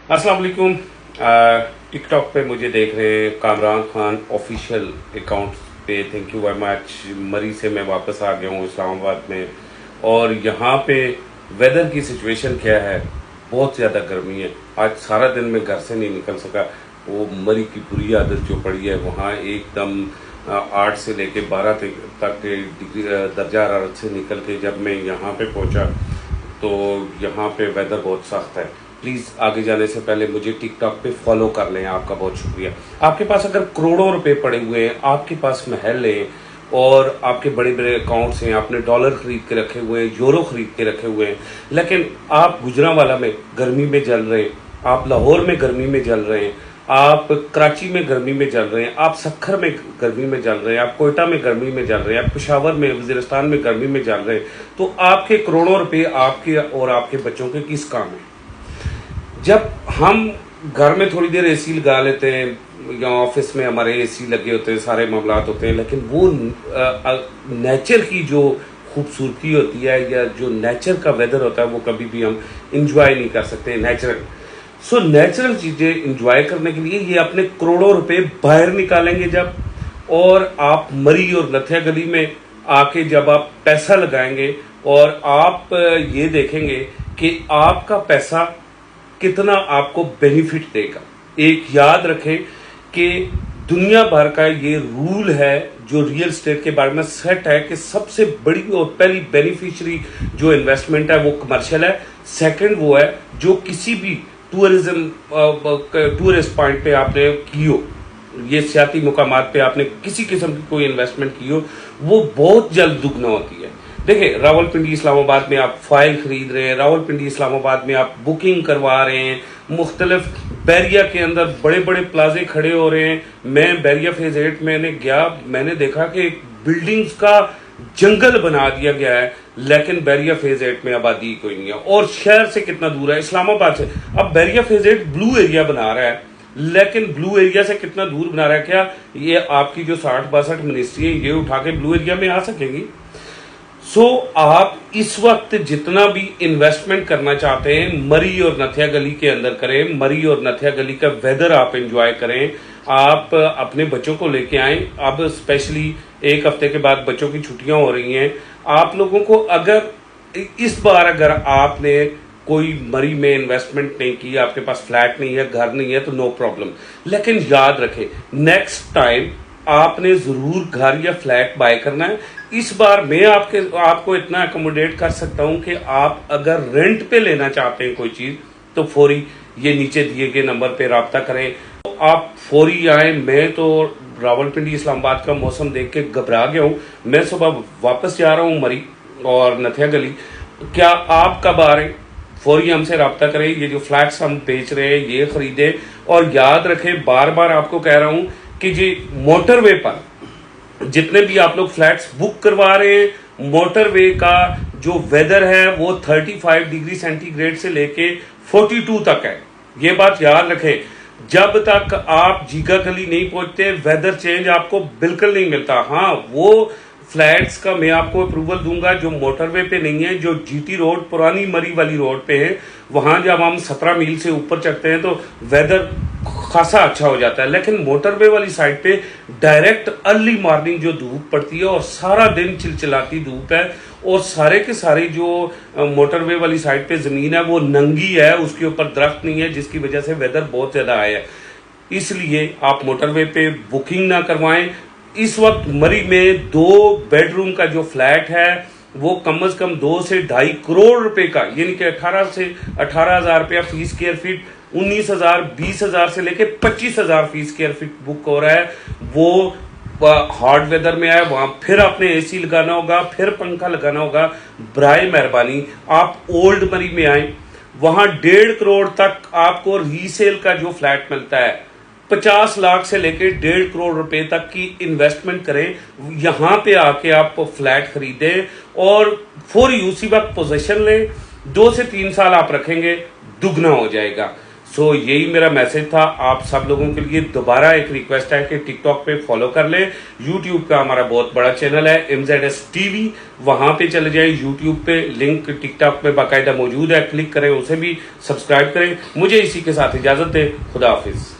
अस्सलाम वालेकुम। टिकटॉक पे मुझे देख रहे हैं कामरान खान ऑफिशियल अकाउंट पे। Thank you very much. मरी से मैं वापस आ गया हूँ इस्लामाबाद में, और यहाँ पे वेदर की सिचुएशन क्या है, बहुत ज़्यादा गर्मी है। आज सारा दिन मैं घर से नहीं निकल सका। वो मरी की बुरी आदत जो पड़ी है वहाँ एकदम 8 से लेके 12 तक के डिग्री दर्जा हरारत से निकल के जब मैं यहाँ पे पहुँचा तो यहाँ पे वेदर बहुत सख्त है। प्लीज़ आगे जाने से पहले मुझे टिकटॉक पे फॉलो कर लें, आपका बहुत शुक्रिया। आपके पास अगर करोड़ों रुपए पड़े हुए हैं, आपके पास महल हैं और आपके बड़े बड़े अकाउंट्स हैं, आपने डॉलर खरीद के रखे हुए हैं, यूरो खरीद के रखे हुए हैं, लेकिन आप गुजरांवाला में गर्मी में जल रहे हैं, आप लाहौर में गर्मी में जल रहे हैं, आप कराची में गर्मी में जल रहे हैं, आप सखर में गर्मी में जल रहे हैं, आप कोयटा में गर्मी में जल रहे हैं, आप पेशावर में, वजीरिस्तान में गर्मी में जल रहे हैं, तो आपके करोड़ों रुपए आपके और आपके बच्चों के किस काम है? जब हम घर में थोड़ी देर एसी लगा लेते हैं या ऑफिस में हमारे एसी लगे होते हैं, सारे मामलात होते हैं, लेकिन वो नेचर की जो खूबसूरती होती है या जो नेचर का वेदर होता है वो कभी भी हम इंजॉय नहीं कर सकते नेचुरल। सो नेचुरल चीज़ें इंजॉय करने के लिए ये अपने करोड़ों रुपए बाहर निकालेंगे जब, और आप मरी और नथिया गली में आके जब आप पैसा लगाएंगे और आप ये देखेंगे कि आपका पैसा कितना आपको बेनिफिट देगा। एक याद रखें कि दुनिया भर का ये रूल है जो रियल एस्टेट के बारे में सेट है कि सबसे बड़ी और पहली बेनिफिशियरी जो इन्वेस्टमेंट है वो कमर्शियल है, सेकंड वो है जो किसी भी टूरिस्ट पॉइंट पे आपने की हो, ये सियाती मुकामात पे आपने किसी किस्म की कोई इन्वेस्टमेंट की हो, वो बहुत जल्द दुगना होती है। देखिए, रावलपिंडी इस्लामाबाद में आप फाइल खरीद रहे हैं, रावलपिंडी इस्लामाबाद में आप बुकिंग करवा रहे हैं, मुख्तलिफ बैरिया के अंदर बड़े बड़े प्लाजे खड़े हो रहे हैं। मैं बैरिया फेज 8 में गया, मैंने देखा कि बिल्डिंग्स का जंगल बना दिया गया है, लेकिन बैरिया फेज 8 में आबादी कोई नहीं है। और शहर से कितना दूर है इस्लामाबाद से। अब बैरिया फेज 8 ब्लू एरिया बना रहा है, लेकिन ब्लू एरिया से कितना दूर बना रहा है? क्या ये आपकी जो 60-62 मिनिस्ट्री है ये उठा के ब्लू एरिया में आ सकेंगी? आप इस वक्त जितना भी इन्वेस्टमेंट करना चाहते हैं मरी और नथिया गली के अंदर करें। मरी और नथिया गली का वेदर आप एंजॉय करें, आप अपने बच्चों को लेके आएं। अब स्पेशली एक हफ्ते के बाद बच्चों की छुट्टियां हो रही हैं। आप लोगों को अगर इस बार अगर आपने कोई मरी में इन्वेस्टमेंट नहीं की, आपके पास फ्लैट नहीं है, घर नहीं है, तो नो प्रॉब्लम, लेकिन याद रखें नेक्स्ट टाइम आपने जरूर घर या फ्लैट बाय करना है। इस बार मैं आपको इतना अकोमोडेट कर सकता हूं कि आप अगर रेंट पे लेना चाहते हैं कोई चीज तो फौरी ये नीचे दिए गए नंबर पे राब्ता करें, तो आप फौरी आए। मैं तो रावलपिंडी इस्लामाबाद का मौसम देख के घबरा गया हूं। मैं सुबह वापस जा रहा हूं मरी और नथिया गली। क्या आप कब आ रहे हैं? फौरी हमसे राब्ता करें। ये जो फ्लैट्स हम बेच रहे हैं ये खरीदे, और याद रखें, बार बार आपको कह रहा हूं कि जी मोटरवे पर जितने भी आप लोग फ्लैट्स बुक करवा रहे हैं, मोटरवे का जो वेदर है वो 35 डिग्री सेंटीग्रेड से लेके 42 तक है। ये बात याद रखें। जब तक आप जीगा गली नहीं पहुंचते वेदर चेंज आपको बिल्कुल नहीं मिलता। हाँ, वो फ्लैट्स का मैं आपको अप्रूवल दूंगा जो मोटरवे पे नहीं है, जो जीटी रोड पुरानी मरी वाली रोड पे है। वहां जब हम 17 मील से ऊपर चढ़ते हैं तो वेदर खासा अच्छा हो जाता है, लेकिन मोटरवे वाली साइड पे डायरेक्ट अर्ली मॉर्निंग जो धूप पड़ती है और सारा दिन चिलचिलाती धूप है, और सारे के सारे जो मोटरवे वाली साइड पे जमीन है वो नंगी है, उसके ऊपर दरख्त नहीं है, जिसकी वजह से वेदर बहुत ज्यादा आया है। इसलिए आप मोटरवे पे बुकिंग ना करवाएं। इस वक्त मरी में 2 बेडरूम का जो फ्लैट है वो कम से कम 2 से 2.5 करोड़ रुपए का, यानी कि 18,000 रुपया फी स्क्वायर फीट, 19,000 20,000 से लेके 25,000 फी स्क्वायर फीट बुक हो रहा है। वो हॉट वेदर में आए, वहां फिर आपने एसी लगाना होगा, फिर पंखा लगाना होगा। बराए मेहरबानी आप ओल्ड मरी में आए, वहां 1.5 करोड़ तक आपको रीसेल का जो फ्लैट मिलता है, 50 लाख से लेकर 1.5 करोड़ रुपए तक की इन्वेस्टमेंट करें। यहां पे आके आप फ्लैट खरीदें और फौरी उसी वक्त पोजीशन लें। 2 से 3 साल आप रखेंगे, दुगना हो जाएगा। सो यही मेरा मैसेज था आप सब लोगों के लिए। दोबारा एक रिक्वेस्ट है कि टिकटॉक पे फॉलो कर ले, यूट्यूब का हमारा बहुत बड़ा चैनल है MZS TV, वहां पे चले जाएं। यूट्यूब पे लिंक टिकटॉक पे बाकायदा मौजूद है, क्लिक करें, उसे भी सब्सक्राइब करें। मुझे इसी के साथ इजाजत दें, खुदा हाफिज।